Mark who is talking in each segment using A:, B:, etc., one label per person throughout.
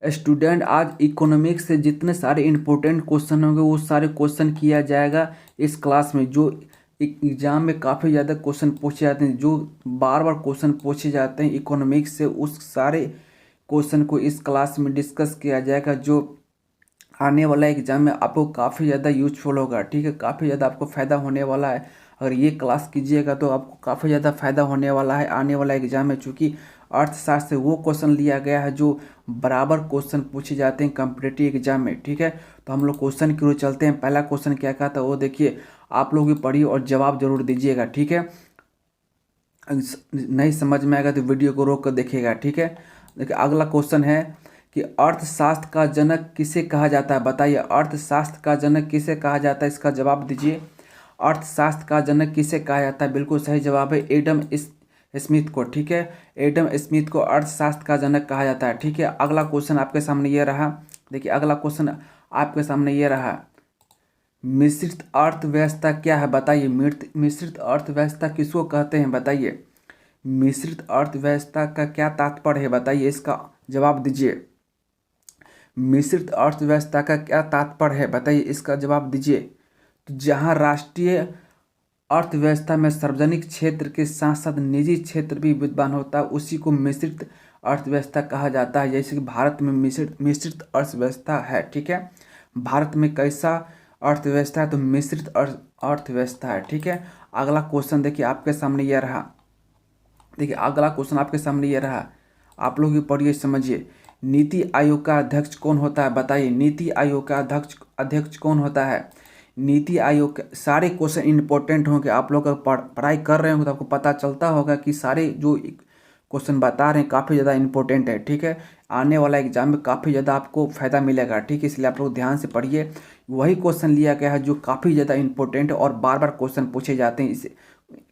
A: Student, आज economics से जितने सारे इंपॉर्टेंट क्वेश्चन होंगे वो सारे क्वेश्चन किया जाएगा इस क्लास में। जो एग्जाम में काफ़ी ज़्यादा क्वेश्चन पूछे जाते हैं, जो बार बार क्वेश्चन पूछे जाते हैं इकोनॉमिक्स से, उस सारे क्वेश्चन को इस क्लास में डिस्कस किया जाएगा, जो आने वाला एग्जाम में आपको काफ़ी ज़्यादा यूजफुल होगा। ठीक है, काफ़ी ज़्यादा आपको फ़ायदा होने वाला है। अगर ये क्लास कीजिएगा तो आपको काफ़ी ज़्यादा फ़ायदा होने वाला है आने वाला एग्जाम में, चूँकि अर्थशास्त्र से वो क्वेश्चन लिया गया है जो बराबर क्वेश्चन पूछे जाते हैं कम्पिटिटिव एग्जाम में। ठीक है, तो हम लोग क्वेश्चन की ओर चलते हैं। पहला क्वेश्चन क्या कहा था वो देखिए, आप लोग भी पढ़िए और जवाब जरूर दीजिएगा। ठीक है, नहीं समझ में आएगा तो वीडियो को रोक कर देखिएगा। ठीक है, देखिए अगला क्वेश्चन है कि अर्थशास्त्र का जनक किसे कहा जाता है, बताइए। अर्थशास्त्र का जनक किसे कहा जाता है, इसका जवाब दीजिए। अर्थशास्त्र का जनक किसे कहा जाता है, बिल्कुल सही जवाब है एडम स्मिथ को। ठीक है, एडम स्मिथ को अर्थशास्त्र का जनक कहा जाता है। ठीक है, अगला क्वेश्चन आपके सामने ये रहा। देखिए अगला क्वेश्चन आपके सामने ये रहा, मिश्रित अर्थव्यवस्था क्या है, बताइए। मिश्रित अर्थव्यवस्था किसको कहते हैं, बताइए। मिश्रित अर्थव्यवस्था का क्या तात्पर्य है, बताइए, इसका जवाब दीजिए। मिश्रित अर्थव्यवस्था का क्या तात्पर्य है, बताइए, इसका जवाब दीजिए। तो जहां राष्ट्रीय अर्थव्यवस्था में सार्वजनिक क्षेत्र के साथ साथ निजी क्षेत्र भी विद्यमान होता है, उसी को मिश्रित अर्थव्यवस्था कहा जाता है। जैसे कि भारत में मिश्रित अर्थव्यवस्था है। ठीक है, भारत में कैसा अर्थव्यवस्था है, तो मिश्रित अर्थव्यवस्था है। ठीक है, अगला क्वेश्चन देखिए आपके सामने यह रहा। देखिए अगला क्वेश्चन आपके सामने ये रहा, आप लोग भी पढ़िए समझिए। नीति आयोग का अध्यक्ष कौन होता है, बताइए। नीति आयोग का अध्यक्ष कौन होता है। नीति आयोग के सारे क्वेश्चन इंपॉर्टेंट होंगे। आप लोग अगर पढ़ाई कर रहे होंगे तो आपको पता चलता होगा कि सारे जो क्वेश्चन बता रहे हैं काफ़ी ज़्यादा इंपॉर्टेंट है। ठीक है, आने वाला एग्जाम में काफ़ी ज़्यादा आपको फ़ायदा मिलेगा। ठीक है, इसलिए आप लोग ध्यान से पढ़िए। वही क्वेश्चन लिया गया है जो काफ़ी ज़्यादा इंपॉर्टेंट है और बार बार क्वेश्चन पूछे जाते हैं इस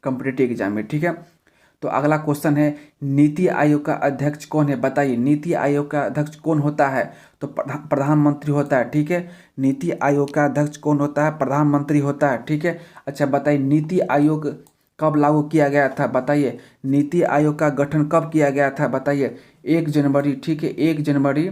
A: कॉम्पिटिटिव एग्जाम में। ठीक है, तो अगला क्वेश्चन है, नीति आयोग का अध्यक्ष कौन है, बताइए। नीति आयोग का अध्यक्ष कौन होता है, तो प्रधानमंत्री होता है। ठीक है, नीति आयोग का अध्यक्ष कौन होता है, प्रधानमंत्री होता है। ठीक है, अच्छा बताइए, नीति आयोग कब लागू किया गया था, बताइए। नीति आयोग का गठन कब किया गया था, बताइए। 1 जनवरी। ठीक है, 1 जनवरी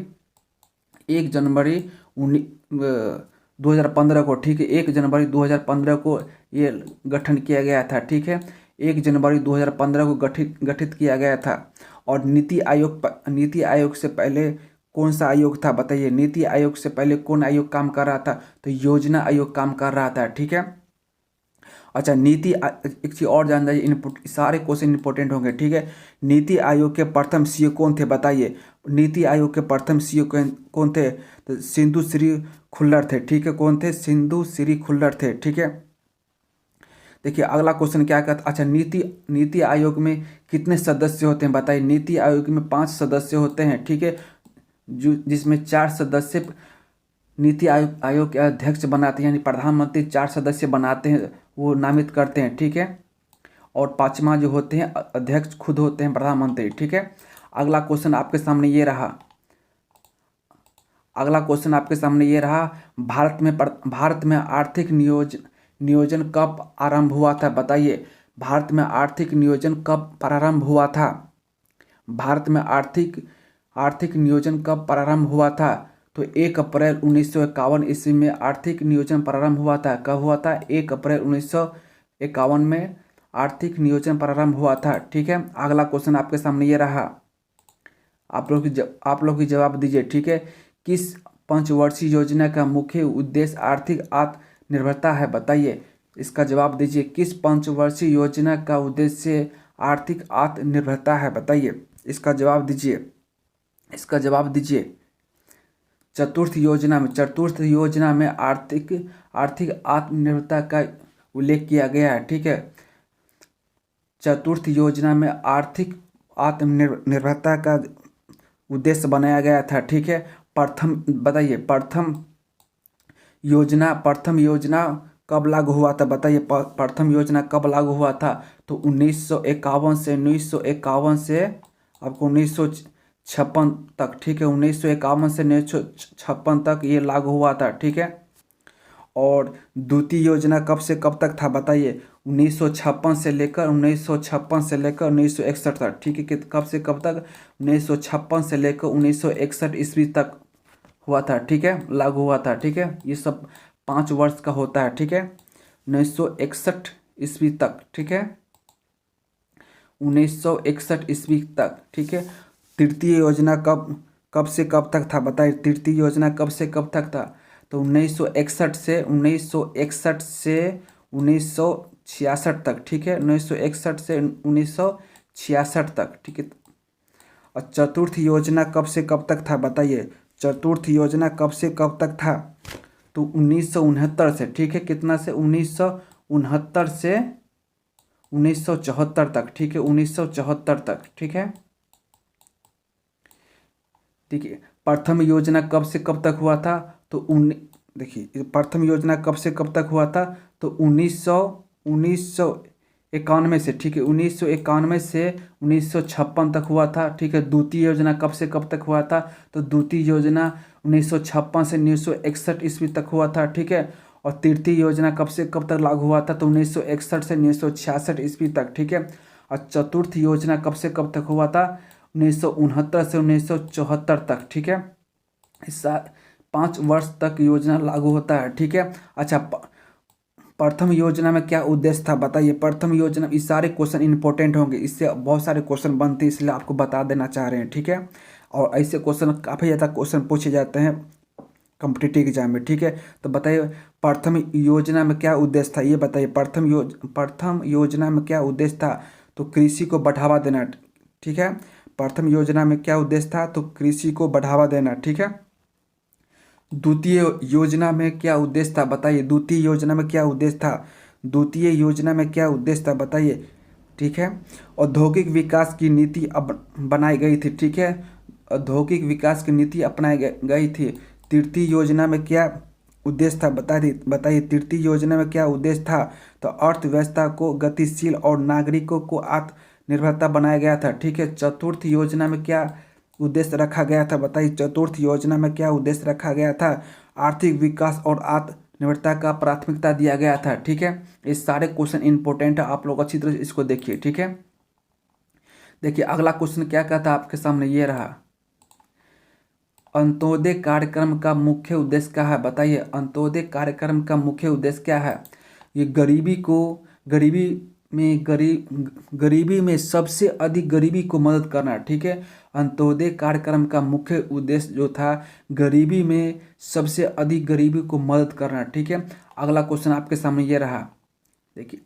A: 2015 को। ठीक है, 1 जनवरी 2015 को ये गठन किया गया था। ठीक है, 1 जनवरी 2015 को गठित किया गया था। और नीति आयोग से पहले कौन सा आयोग था, बताइए। नीति आयोग से पहले कौन आयोग काम कर रहा था, तो योजना आयोग काम कर रहा था। ठीक है, अच्छा एक चीज़ और जान जाइए, सारे क्वेश्चन इंपॉर्टेंट होंगे। ठीक है, नीति आयोग के प्रथम सीईओ कौन थे, बताइए। नीति आयोग के प्रथम सीईओ कौन थे, तो सिंधु श्री खुल्लर थे। ठीक है, कौन थे, सिंधु श्री खुल्लर थे। ठीक है, देखिए अगला क्वेश्चन क्या कहता है, अच्छा नीति आयोग में कितने सदस्य होते हैं, बताइए। नीति आयोग में 5 सदस्य होते हैं। ठीक है, जो जिसमें 4 सदस्य नीति आयोग के अध्यक्ष बनाते हैं, यानी प्रधानमंत्री 4 सदस्य बनाते हैं, वो नामित करते हैं। ठीक है, और 5वां जो होते हैं अध्यक्ष खुद होते हैं, प्रधानमंत्री। ठीक है, अगला क्वेश्चन आपके सामने ये रहा। अगला क्वेश्चन आपके सामने ये रहा, भारत में आर्थिक नियोजन कब आरंभ हुआ था, बताइए। भारत में आर्थिक नियोजन कब प्रारंभ हुआ था, भारत में आर्थिक नियोजन कब प्रारंभ हुआ था, तो 1 अप्रैल 1951 ईस्वी में आर्थिक नियोजन प्रारंभ हुआ था। कब हुआ था, 1 अप्रैल 1951 में आर्थिक नियोजन प्रारंभ हुआ था। ठीक है, अगला क्वेश्चन आपके सामने ये रहा, आप लोग ही जवाब दीजिए। ठीक है, किस पंचवर्षीय योजना का मुख्य उद्देश्य आर्थिक आत्मनिर्भरता है, बताइए। इसका जवाब दीजिए, किस पंचवर्षीय योजना का उद्देश्य आर्थिक आत्मनिर्भरता है, बताइए। इसका जवाब दीजिए, इसका जवाब दीजिए। चतुर्थ योजना में आर्थिक आत्मनिर्भरता का उल्लेख किया गया है। ठीक है, चतुर्थ योजना में आर्थिक आत्मनिर्भरता का उद्देश्य बनाया गया था। ठीक है, प्रथम बताइए, प्रथम योजना कब लागू हुआ था, बताइए। प्रथम योजना कब लागू हुआ था, तो 1951 से आपको 1956 तक। ठीक है, 1951 से 1956 तक ये लागू हुआ था। ठीक है, और द्वितीय योजना कब से कब तक था बताइए? 1956 से लेकर 1961 तक, ठीक है। कब से कब तक? 1956 से लेकर 1961 ईस्वी तक हुआ था, ठीक है, लागू हुआ था, ठीक है। ये सब 5 वर्ष का होता है, ठीक है। 1961 ईस्वी तक, ठीक है, 1961 ईस्वी तक, ठीक है। तृतीय योजना कब कब से कब तक था बताइए? तृतीय योजना कब से कब तक था? तो 1961 से 1966 तक, ठीक है, 1961 से 1966 तक, ठीक है। और चतुर्थ योजना कब से कब तक था बताइए? चतुर्थ योजना कब से कब तक था? तो 1969 से, ठीक है, कितना से? 1969 से 1974 तक, ठीक है, 1974 तक, ठीक है। ठीक है, प्रथम योजना कब से कब तक हुआ था? तो देखिए, प्रथम योजना कब से कब तक हुआ था? तो 1991 से, ठीक है, 1991 से 1956 तक हुआ था, ठीक है। द्वितीय योजना कब से कब तक हुआ था? तो द्वितीय योजना 1956 से 1961 ईस्वी तक हुआ था, ठीक है। और तृतीय योजना कब से कब तक लागू हुआ था? तो 1961 से 1966 ईस्वी तक, ठीक है। और चतुर्थ योजना कब से कब तक हुआ था? 1969 से 1974 तक, ठीक है। इस 5 वर्ष तक योजना लागू होता है, ठीक है। अच्छा, प्रथम योजना में क्या उद्देश्य था बताइए? प्रथम योजना, इस सारे क्वेश्चन इंपॉर्टेंट होंगे, इससे बहुत सारे क्वेश्चन बनते हैं, इसलिए आपको बता देना चाह रहे हैं, ठीक है। और ऐसे क्वेश्चन काफ़ी ज़्यादा क्वेश्चन पूछे जाते हैं कॉम्पिटिटिव एग्जाम में, ठीक है। तो बताइए प्रथम योजना में क्या उद्देश्य था, ये बताइए। प्रथम योजना में क्या उद्देश्य था? तो कृषि को बढ़ावा देना, ठीक है। प्रथम योजना में क्या उद्देश्य था? तो कृषि को बढ़ावा देना, ठीक है। द्वितीय योजना में क्या उद्देश्य था बताइए? द्वितीय योजना में क्या उद्देश्य था? द्वितीय योजना में क्या उद्देश्य था बताइए, ठीक है। औद्योगिक विकास की नीति अब बनाई गई थी, ठीक है। औद्योगिक विकास की नीति अपनाई गई थी। तृतीय योजना में क्या उद्देश्य था बताइए? तृतीय योजना में क्या उद्देश्य था? तो अर्थव्यवस्था को गतिशील और नागरिकों को आत्मनिर्भरता बनाया गया था, ठीक है। चतुर्थ योजना में क्या उद्देश्य रखा गया था बताइए? चतुर्थ योजना में क्या उद्देश्य रखा गया था? आर्थिक विकास और आत्मनिर्भरता का प्राथमिकता दिया गया था, ठीक है। ये सारे क्वेश्चन इंपॉर्टेंट है, आप लोग अच्छी तरह से इसको देखिए, ठीक है। देखिए अगला क्वेश्चन क्या कहता है आपके सामने, ये रहा। अंत्योदय कार्यक्रम का मुख्य उद्देश्य क्या है बताइए? अंत्योदय कार्यक्रम का मुख्य उद्देश्य क्या है? ये गरीबी में सबसे अधिक गरीबी को मदद करना, ठीक है। अंत्योदय कार्यक्रम का मुख्य उद्देश्य जो था, गरीबी में सबसे अधिक गरीबी को मदद करना, ठीक है। अगला क्वेश्चन आपके सामने ये रहा। देखिए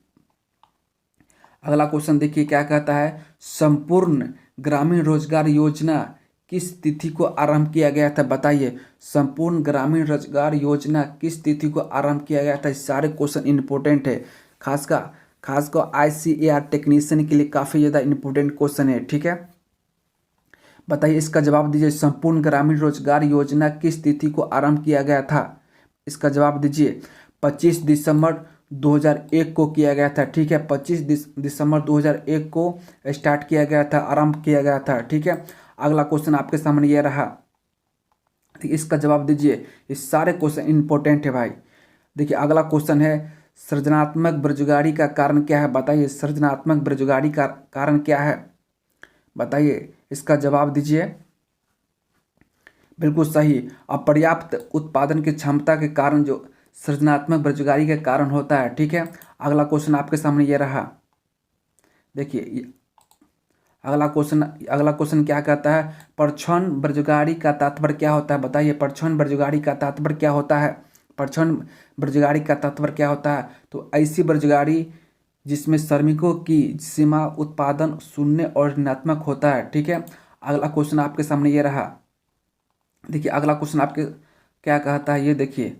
A: अगला क्वेश्चन देखिए क्या कहता है। संपूर्ण ग्रामीण रोजगार योजना किस तिथि को आरंभ किया गया था बताइए? संपूर्ण ग्रामीण रोजगार योजना किस तिथि को आरंभ किया गया था? सारे क्वेश्चन इंपॉर्टेंट है, खासकर ICAR टेक्नीशियन के लिए काफ़ी ज़्यादा इंपॉर्टेंट क्वेश्चन है, ठीक है। बताइए इसका जवाब दीजिए। संपूर्ण ग्रामीण रोजगार योजना किस तिथि को आरंभ किया गया था? इसका जवाब दीजिए। 25 दिसंबर 2001 को किया गया था, ठीक है। 25 दिसंबर 2001 को स्टार्ट किया गया था, आरंभ किया गया था, ठीक है। अगला क्वेश्चन आपके सामने ये रहा, ठीक, इसका जवाब दीजिए। ये सारे क्वेश्चन इंपॉर्टेंट है भाई। देखिए अगला क्वेश्चन है, सृजनात्मक बेरोजगारी का कारण क्या है बताइए? सृजनात्मक बेरोजगारी का कारण क्या है बताइए? इसका जवाब दीजिए। बिल्कुल सही, अपर्याप्त उत्पादन की क्षमता के कारण जो सृजनात्मक बेरोजगारी के कारण होता है, ठीक है। अगला क्वेश्चन आपके सामने ये रहा। देखिए अगला क्वेश्चन क्या कहता है? प्रच्छन्न बेरोजगारी का तात्पर्य क्या होता है बताइए? प्रच्छन्न बेरोजगारी का तात्पर्य क्या होता है? प्रच्छन्न बेरोजगारी का तात्पर्य क्या होता है? तो ऐसी बेरोजगारी जिसमें श्रमिकों की सीमा उत्पादन शून्य और ऋणात्मक होता है, ठीक है। अगला क्वेश्चन आपके सामने ये रहा। देखिए अगला क्वेश्चन आपके क्या कहता है, ये देखिए।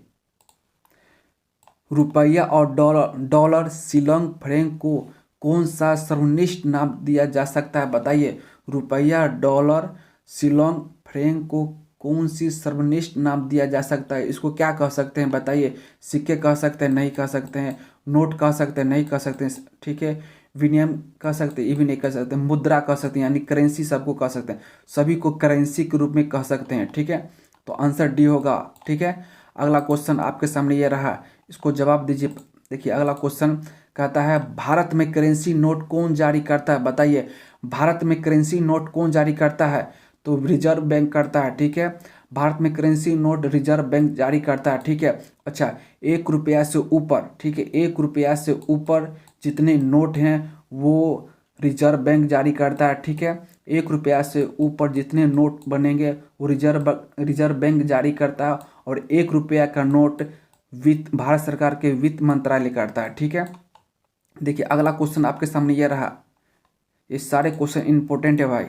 A: रुपया और डॉलर शिलिंग फ्रैंक को कौन सा सर्वनिष्ठ नाम दिया जा सकता है बताइए? रुपया, डॉलर, शिलिंग फ्रैंक को कौन सी सर्वनिष्ठ नाम दिया जा सकता है? इसको क्या कह सकते हैं बताइए? सिक्के कह सकते हैं? नहीं कह सकते हैं। नोट कह सकते हैं? नहीं कह सकते हैं, ठीक है। विनिमय कह सकते हैं? ये भी नहीं कह सकते। मुद्रा कह सकते हैं, यानी करेंसी सबको कह सकते हैं, सभी को करेंसी के रूप में कह सकते हैं, ठीक है। तो आंसर डी होगा, ठीक है। अगला क्वेश्चन आपके सामने ये रहा। इसको जवाब दीजिए। देखिए अगला क्वेश्चन कहता है भारत में करेंसी नोट कौन जारी करता है, बताइए। भारत में करेंसी नोट कौन जारी करता है, तो रिजर्व बैंक करता है, ठीक है। भारत में करेंसी नोट रिजर्व बैंक जारी करता है, ठीक है। अच्छा, 1 रुपया से ऊपर, ठीक है, 1 रुपया से ऊपर जितने नोट हैं वो रिजर्व बैंक जारी करता है, ठीक है। 1 रुपया से ऊपर जितने नोट बनेंगे वो रिजर्व बैंक जारी करता है, और 1 रुपया का नोट वित्त भारत सरकार के वित्त मंत्रालय करता है, ठीक है। देखिए अगला क्वेश्चन आपके सामने ये रहा, ये सारे क्वेश्चन इंपॉर्टेंट है भाई।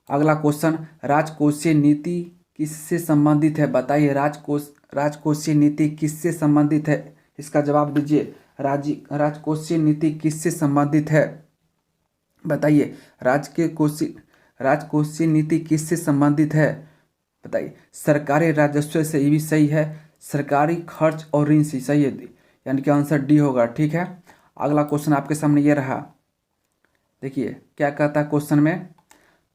A: अगला क्वेश्चन, राजकोषीय नीति किससे संबंधित है, बताइए। राजकोषीय नीति किससे संबंधित है, इसका जवाब दीजिए। राजकोषीय नीति किससे संबंधित है, बताइए। राजकोषीय नीति किससे संबंधित है, बताइए। सरकारी राजस्व से, ये भी सही है। सरकारी खर्च और ऋण से, सही है, यानी कि आंसर डी होगा, ठीक है। अगला क्वेश्चन आपके सामने ये रहा। देखिए क्या कहता है क्वेश्चन में,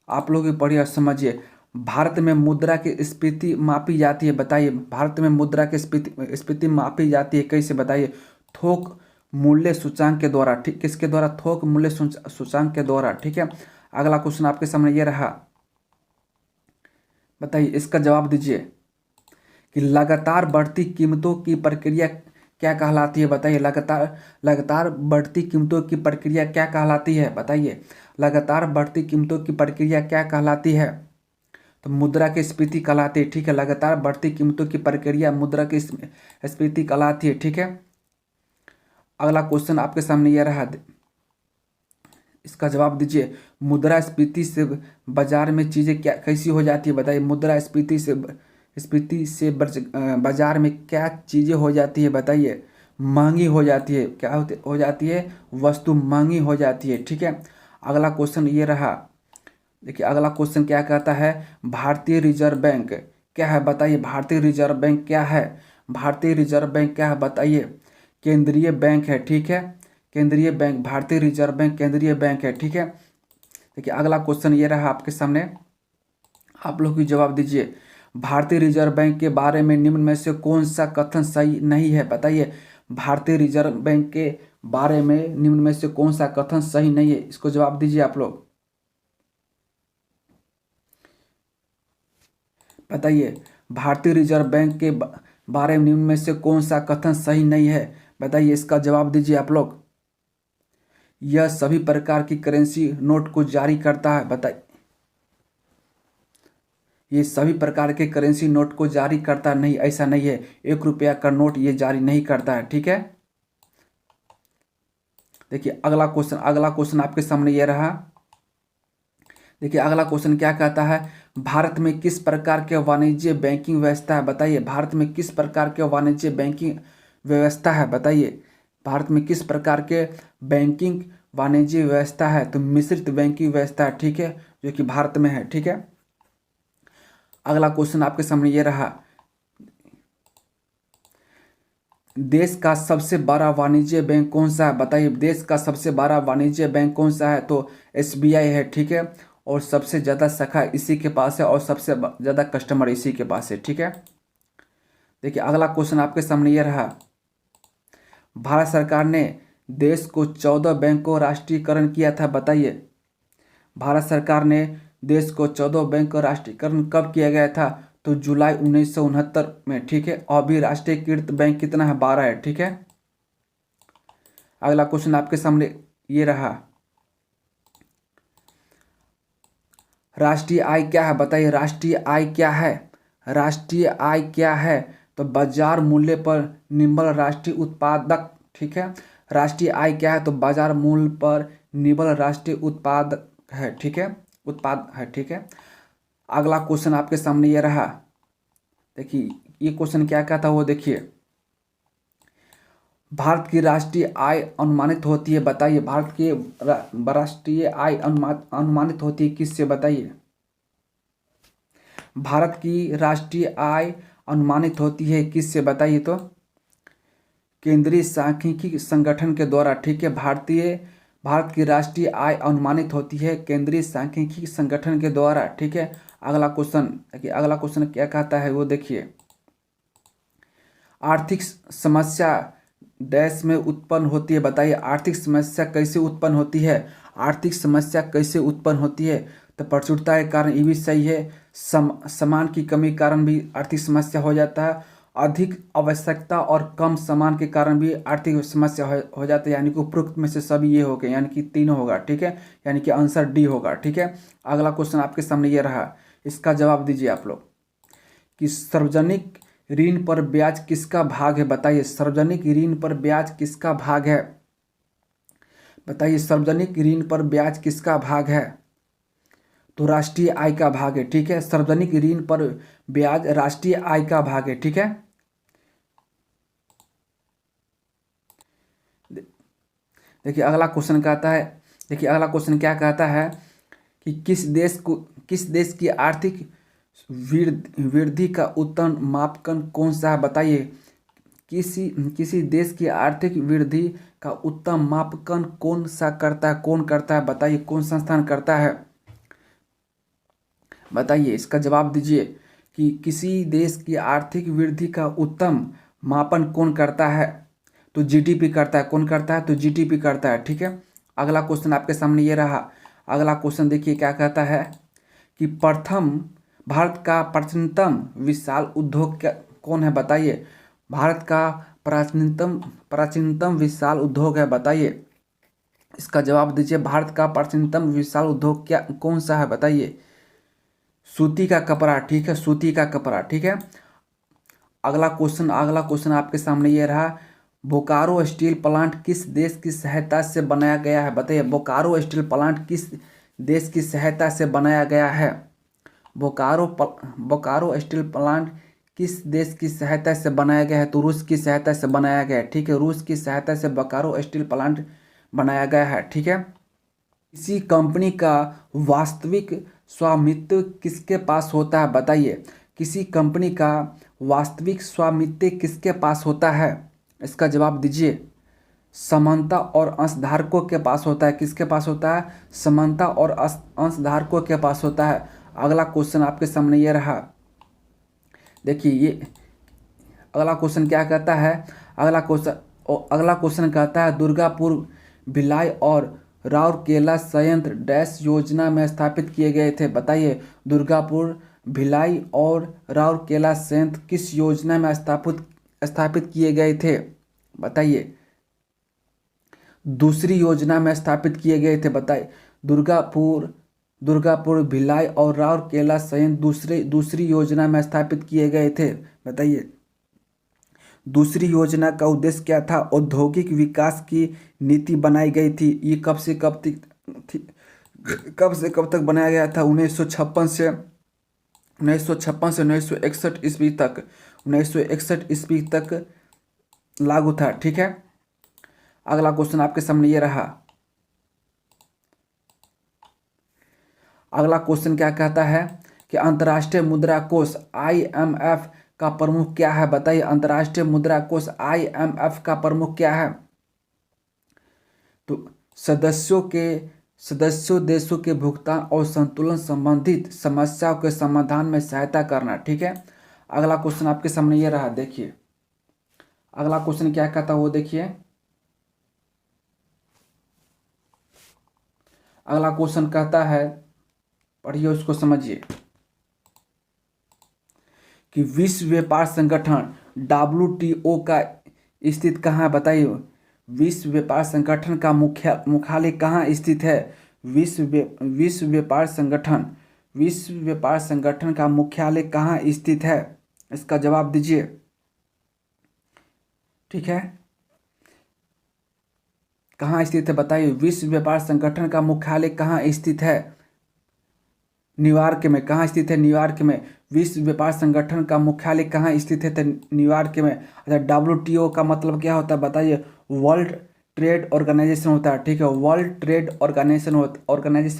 A: आप लोग भी पढ़िए और समझिए। भारत में मुद्रा की स्फीति मापी जाती है, बताइए। भारत में मुद्रा की स्फीति मापी जाती है कैसे, बताइए। थोक मूल्य सूचांक के द्वारा, ठीक, किसके द्वारा, थोक मूल्य सूचांक के द्वारा, ठीक है। अगला क्वेश्चन आपके सामने ये रहा, बताइए, इसका जवाब दीजिए कि लगातार बढ़ती कीमतों की प्रक्रिया क्या कहलाती है, बताइए। लगातार बढ़ती कीमतों की प्रक्रिया क्या कहलाती है, बताइए। लगातार बढ़ती कीमतों की प्रक्रिया क्या कहलाती है, तो मुद्रा की स्फीति कहलाती है, ठीक है। लगातार बढ़ती कीमतों की प्रक्रिया मुद्रा की स्फीति कहलाती है, ठीक है। अगला क्वेश्चन आपके सामने यह रहा, इसका जवाब दीजिए। मुद्रास्फीति से बाजार में चीज़ें क्या कैसी हो जाती है, बताइए। मुद्रास्फीति से बाजार में क्या चीज़ें हो जाती है, बताइए। महंगी हो जाती है, क्या हो जाती है, वस्तु महंगी हो जाती है, ठीक है। अगला क्वेश्चन ये रहा, देखिए अगला क्वेश्चन क्या कहता है, भारतीय रिजर्व बैंक क्या है, बताइए। भारतीय रिजर्व बैंक क्या है, भारतीय रिजर्व बैंक क्या है, बताइए। केंद्रीय बैंक है, ठीक है। केंद्रीय बैंक, भारतीय रिजर्व बैंक केंद्रीय बैंक है, ठीक है। देखिए अगला क्वेश्चन ये रहा आपके सामने, आप लोग भी जवाब दीजिए। भारतीय रिजर्व बैंक के बारे में निम्न में से कौन सा कथन सही नहीं है, बताइए। भारतीय रिजर्व बैंक के बारे में निम्न में से कौन सा कथन सही नहीं है, इसको जवाब दीजिए आप लोग, बताइए। भारतीय रिजर्व बैंक के बारे में निम्न में से कौन सा कथन सही नहीं है, बताइए, इसका जवाब दीजिए आप लोग। यह सभी प्रकार की करेंसी नोट को जारी करता है, बताइए। ये सभी प्रकार के करेंसी नोट को जारी करता नहीं, ऐसा नहीं है। 1 रुपया का नोट ये जारी नहीं करता है, ठीक है। देखिए अगला क्वेश्चन आपके सामने ये रहा। देखिए अगला क्वेश्चन क्या कहता है, भारत में किस प्रकार के वाणिज्य बैंकिंग व्यवस्था है, बताइए। भारत में किस प्रकार के वाणिज्य बैंकिंग व्यवस्था है, बताइए। भारत में किस प्रकार के बैंकिंग वाणिज्य व्यवस्था है, तो मिश्रित बैंकिंग व्यवस्था है, ठीक है, जो कि भारत में है, ठीक है। अगला क्वेश्चन आपके सामने ये रहा, देश का सबसे बड़ा वाणिज्य बैंक कौन सा है, बताइए। देश का सबसे बड़ा वाणिज्य बैंक कौन सा है, तो SBI है, ठीक है। और सबसे ज़्यादा शाखा इसी के पास है, और सबसे ज़्यादा कस्टमर इसी के पास है, ठीक है। देखिए अगला क्वेश्चन आपके सामने ये रहा, भारत सरकार ने देश को 14 बैंक को राष्ट्रीयकरण किया था, बताइए। भारत सरकार ने देश को 14 बैंक का राष्ट्रीयकरण कब किया गया था, तो जुलाई 1969 में, ठीक है। और अभी राष्ट्रीयकृत बैंक कितना है, 12 है, ठीक है। अगला क्वेश्चन आपके सामने ये रहा, राष्ट्रीय आय क्या है, बताइए। राष्ट्रीय आय क्या है, राष्ट्रीय आय क्या है, तो बाजार मूल्य पर निर्भर राष्ट्रीय उत्पादक, ठीक है। राष्ट्रीय आय क्या है, तो बाजार मूल्य पर निर्भर राष्ट्रीय उत्पादक है, ठीक है, उत्पाद है, ठीक है। अगला क्वेश्चन आपके सामने ये रहा, देखिए ये क्वेश्चन क्या कहता है वो देखिए। भारत की राष्ट्रीय आय अनुमानित होती है, बताइए। भारत की राष्ट्रीय आय अनुमानित होती है किससे, बताइए। भारत की राष्ट्रीय आय अनुमानित होती है किससे, बताइए, तो केंद्रीय सांख्यिकी संगठन के द्वारा, ठीक है। भारत की राष्ट्रीय आय अनुमानित होती है केंद्रीय सांख्यिकी संगठन के द्वारा, ठीक है। अगला क्वेश्चन देखिए, अगला क्वेश्चन क्या कहता है वो देखिए। आर्थिक समस्या डैश में उत्पन्न होती है, बताइए आर्थिक समस्या कैसे उत्पन्न होती है, आर्थिक समस्या कैसे उत्पन्न होती है। तो प्रचुरता के कारण, ये भी सही है। सामान की कमी के कारण भी आर्थिक समस्या हो जाता है। अधिक आवश्यकता और कम सामान के कारण भी आर्थिक समस्या हो जाती है। यानी कि उपरोक्त में से सभी ये हो गए, यानी कि तीनों होगा, ठीक है। यानी कि आंसर डी होगा, ठीक है। अगला क्वेश्चन आपके सामने ये रहा, इसका जवाब दीजिए आप लोग कि सार्वजनिक ऋण पर ब्याज किसका भाग है, बताइए सार्वजनिक ऋण पर ब्याज किसका भाग है, बताइए सार्वजनिक ऋण पर ब्याज किसका भाग है। तो राष्ट्रीय आय का भाग है, ठीक है। सार्वजनिक ऋण पर ब्याज राष्ट्रीय आय का भाग है, ठीक है। देखिए अगला क्वेश्चन कहता है, देखिए अगला क्वेश्चन क्या कहता है कि किस देश की आर्थिक वृद्धि का उत्तम मापदंड कौन सा है, बताइए किसी देश की आर्थिक वृद्धि का उत्तम मापदंड कौन सा करता है, कौन करता है, बताइए कौन संस्थान करता है, बताइए इसका जवाब दीजिए कि किसी देश की आर्थिक वृद्धि का उत्तम मापन कौन करता है। तो जीडीपी करता है, कौन करता है, तो जीडीपी करता है, ठीक है। अगला क्वेश्चन आपके सामने ये रहा, अगला क्वेश्चन देखिए क्या कहता है कि भारत का प्राचीनतम विशाल उद्योग क्या कौन है, बताइए भारत का प्राचीनतम विशाल उद्योग है, बताइए इसका जवाब दीजिए। भारत का प्राचीनतम विशाल उद्योग क्या कौन सा है, बताइए सूती का कपड़ा, ठीक है, सूती का कपड़ा, ठीक है। अगला क्वेश्चन आपके सामने ये रहा, बोकारो स्टील प्लांट किस देश की सहायता से बनाया गया है, बताइए बोकारो स्टील प्लांट किस देश की सहायता से बनाया गया है। बोकारो स्टील प्लांट किस देश की सहायता से बनाया गया है, तो रूस की सहायता से बनाया गया है, ठीक है। रूस की सहायता से बोकारो स्टील प्लांट बनाया गया है, ठीक है। किसी कंपनी का वास्तविक स्वामित्व किसके पास होता है, बताइए किसी कंपनी का वास्तविक स्वामित्व किसके पास होता है, इसका जवाब दीजिए। समानता और अंशधारकों के पास होता है, किसके पास होता है, समानता और अंशधारकों के पास होता है। अगला क्वेश्चन आपके सामने ये रहा, देखिए ये अगला क्वेश्चन क्या कहता है, अगला क्वेश्चन कहता है दुर्गापुर भिलाई और राउरकेला संयंत्र डैश योजना में स्थापित किए गए थे, बताइए दुर्गापुर भिलाई और राउरकेला संयंत्र किस योजना में स्थापित किए गए थे, बताइए दूसरी योजना में स्थापित किए गए थे, बताइए दुर्गापुर भिलाई और राउरकेला संयंत्र दूसरी योजना में स्थापित किए गए थे, बताइए दूसरी योजना का उद्देश्य क्या था। औद्योगिक विकास की नीति बनाई गई थी, ये कब से कब तक बनाया गया था, 1956 से 1961 ईस्वी तक, 1961 ईस्वी तक लागू था, ठीक है। अगला क्वेश्चन आपके सामने ये रहा, अगला क्वेश्चन क्या कहता है कि अंतर्राष्ट्रीय मुद्रा कोष IMF का प्रमुख क्या है, बताइए अंतर्राष्ट्रीय मुद्रा कोष IMF का प्रमुख क्या है। तो सदस्यों देशों के भुगतान और संतुलन संबंधित समस्याओं के समाधान में सहायता करना, ठीक है। अगला क्वेश्चन आपके सामने ये रहा, देखिए अगला क्वेश्चन क्या कहता है वो देखिए। अगला क्वेश्चन कहता है, पढ़िए उसको समझिए कि विश्व व्यापार संगठन WTO का स्थित कहाँ है, बताइए विश्व व्यापार संगठन का मुख्यालय कहाँ स्थित है। विश्व व्यापार संगठन का मुख्यालय कहाँ स्थित है, इसका जवाब दीजिए, ठीक है। कहाँ स्थित है, बताइए विश्व व्यापार संगठन का मुख्यालय कहाँ स्थित है। न्यूयॉर्क में, कहाँ स्थित है, न्यूयॉर्क में। विश्व व्यापार संगठन का मुख्यालय कहाँ स्थित है, तो न्यूयॉर्क में। अच्छा WTO का मतलब क्या होता है, बताइए वर्ल्ड ट्रेड ऑर्गेनाइजेशन होता है, ठीक है। वर्ल्ड ट्रेड ऑर्गेनाइजेशन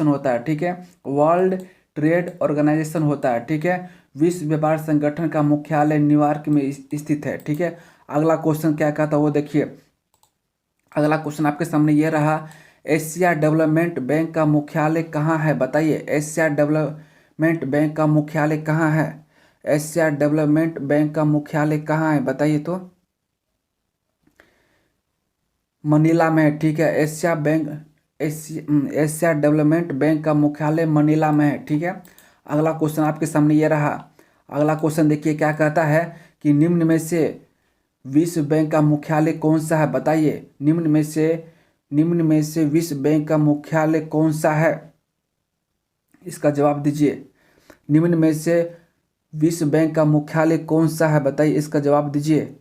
A: होता है, ठीक है। वर्ल्ड ट्रेड ऑर्गेनाइजेशन होता है, ठीक है। विश्व व्यापार संगठन का मुख्यालय न्यूयॉर्क में स्थित है, ठीक है। अगला क्वेश्चन क्या कहता है वो देखिए। अगला क्वेश्चन आपके सामने ये रहा, एशिया डेवलपमेंट बैंक का मुख्यालय कहाँ है, बताइए एशिया डेवलपमेंट बैंक का मुख्यालय कहाँ है। एशिया डेवलपमेंट बैंक का मुख्यालय कहाँ है बताइए तो। मनीला में है, ठीक है। एशिया डेवलपमेंट बैंक का मुख्यालय मनीला में है, ठीक है। अगला क्वेश्चन आपके सामने ये रहा। अगला क्वेश्चन देखिए क्या कहता है कि निम्न में से विश्व बैंक का मुख्यालय कौन सा है बताइए। निम्न में से विश्व बैंक का मुख्यालय कौन सा है, इसका जवाब दीजिए। निम्न में से विश्व बैंक का मुख्यालय कौन सा है बताइए, इसका जवाब दीजिए।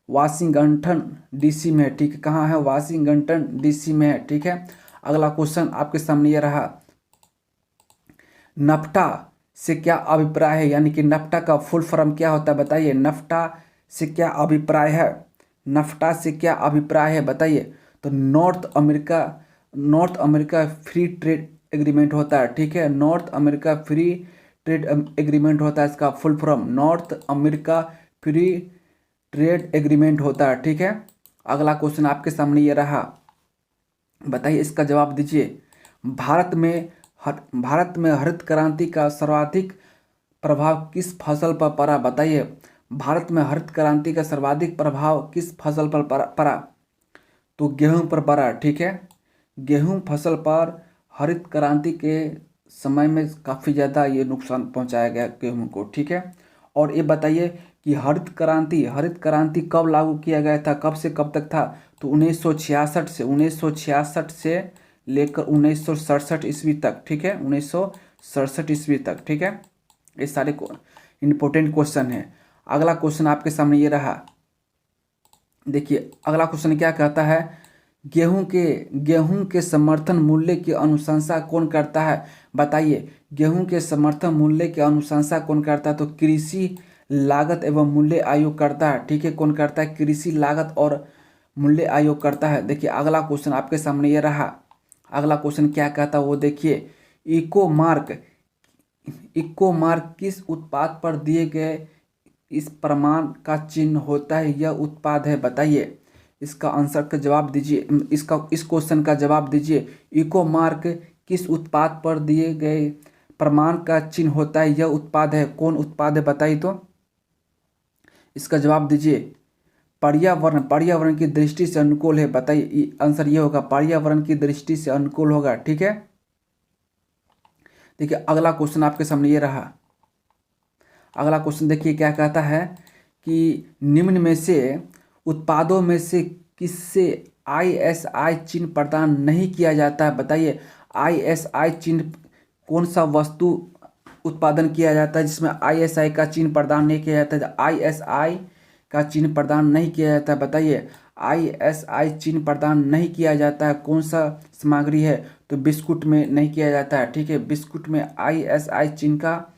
A: वाशिंगटन डीसी में है, ठीक है। कहाँ है? वाशिंगटन डीसी में है, ठीक है। अगला क्वेश्चन आपके सामने ये रहा। नफ्टा से क्या अभिप्राय है, यानी कि नफ्टा का फुल फॉर्म क्या होता है बताइए। नफ्टा से क्या अभिप्राय है? नफ्टा से क्या अभिप्राय है बताइए। तो north America free trade agreement होता है, ठीक है। North America free trade agreement होता है, इसका full form north America free trade agreement होता है, ठीक है। अगला क्वेश्चन आपके सामने ये रहा। बताइए, इसका जवाब दीजिए। भारत में हरित क्रांति का सर्वाधिक प्रभाव किस फसल पर पड़ा बताइए। भारत में हरित क्रांति का सर्वाधिक प्रभाव किस फसल पर पड़ा? तो गेहूं पर पड़ा, ठीक है। गेहूं फसल पर हरित क्रांति के समय में काफ़ी ज़्यादा ये नुकसान पहुंचाया गया गेहूं को, ठीक है। और ये बताइए कि हरित क्रांति कब लागू किया गया था, कब से कब तक था? तो 1966 से लेकर 1967 ईस्वी तक, ठीक है। 1967 ईस्वी तक, ठीक है। ये सारे इम्पोर्टेंट क्वेश्चन है। अगला क्वेश्चन आपके सामने ये रहा। देखिए अगला क्वेश्चन क्या कहता है। गेहूं के समर्थन मूल्य की अनुशंसा कौन करता है बताइए। गेहूं के समर्थन मूल्य की अनुशंसा कौन करता है? तो कृषि लागत एवं मूल्य आयोग करता है, ठीक है। कौन करता है? कृषि लागत और मूल्य आयोग करता है। देखिए अगला क्वेश्चन आपके सामने ये रहा। अगला क्वेश्चन क्या कहता है वो देखिए। इको मार्क किस उत्पाद पर दिए गए इस प्रमाण का चिन्ह होता है, यह उत्पाद है बताइए। इसका आंसर का जवाब दीजिए। इस क्वेश्चन का जवाब दीजिए। इको मार्क किस उत्पाद पर दिए गए प्रमाण का चिन्ह होता है, यह उत्पाद है। कौन उत्पाद है बताइए तो। इसका जवाब दीजिए। पर्यावरण की दृष्टि से अनुकूल है बताइए। आंसर ये होगा, पर्यावरण की दृष्टि से अनुकूल होगा, ठीक है। देखिए अगला क्वेश्चन आपके सामने ये रहा। अगला क्वेश्चन देखिए क्या कहता है कि निम्न में से उत्पादों में से किससे ISI चिन्ह प्रदान नहीं किया जाता है बताइए। ISI चिन्ह कौन सा वस्तु उत्पादन किया जाता है जिसमें ISI का चिन्ह प्रदान नहीं किया जाता है? ISI का चिन्ह प्रदान नहीं किया जाता है बताइए। ISI चिन्ह प्रदान नहीं किया जाता है, कौन सा सामग्री है? तो बिस्कुट में नहीं किया जाता है, ठीक है। बिस्कुट में ISI चिन्ह का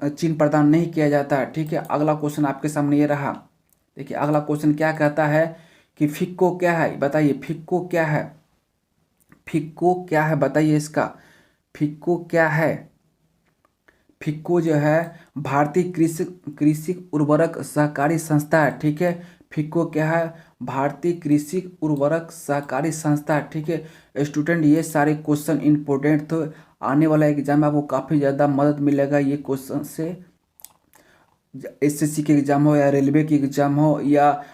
A: चिन्ह प्रदान नहीं किया जाता है, ठीक है। अगला क्वेश्चन आपके सामने ये रहा। देखिए अगला क्वेश्चन क्या कहता है कि फिक्को क्या है बताइए। फिक्को क्या है? फिक्को क्या है बताइए इसका। फिक्को क्या है? फिक्को जो है भारतीय कृषि उर्वरक सहकारी संस्था है, ठीक है। फिक्को क्या है? भारतीय कृषि उर्वरक सहकारी संस्था है, ठीक है। स्टूडेंट ये सारे क्वेश्चन इंपॉर्टेंट तो आने वाला एग्जाम में आपको काफ़ी ज़्यादा मदद मिलेगा ये क्वेश्चन से। SSC के एग्ज़ाम हो या रेलवे की एग्ज़ाम हो या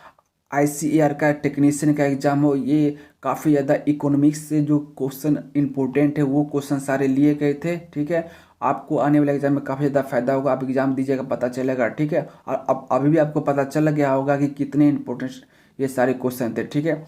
A: ICAR का टेक्नीशियन का एग्ज़ाम हो, ये काफ़ी ज़्यादा इकोनॉमिक्स से जो क्वेश्चन इंपॉर्टेंट है वो क्वेश्चन सारे लिए गए थे, ठीक है। आपको आने वाले एग्जाम में काफ़ी ज़्यादा फायदा होगा। आप एग्ज़ाम दीजिएगा पता चलेगा, ठीक है। और अब अभी भी आपको पता चल गया होगा कि कितने इंपॉर्टेंट ये सारे क्वेश्चन थे, ठीक है।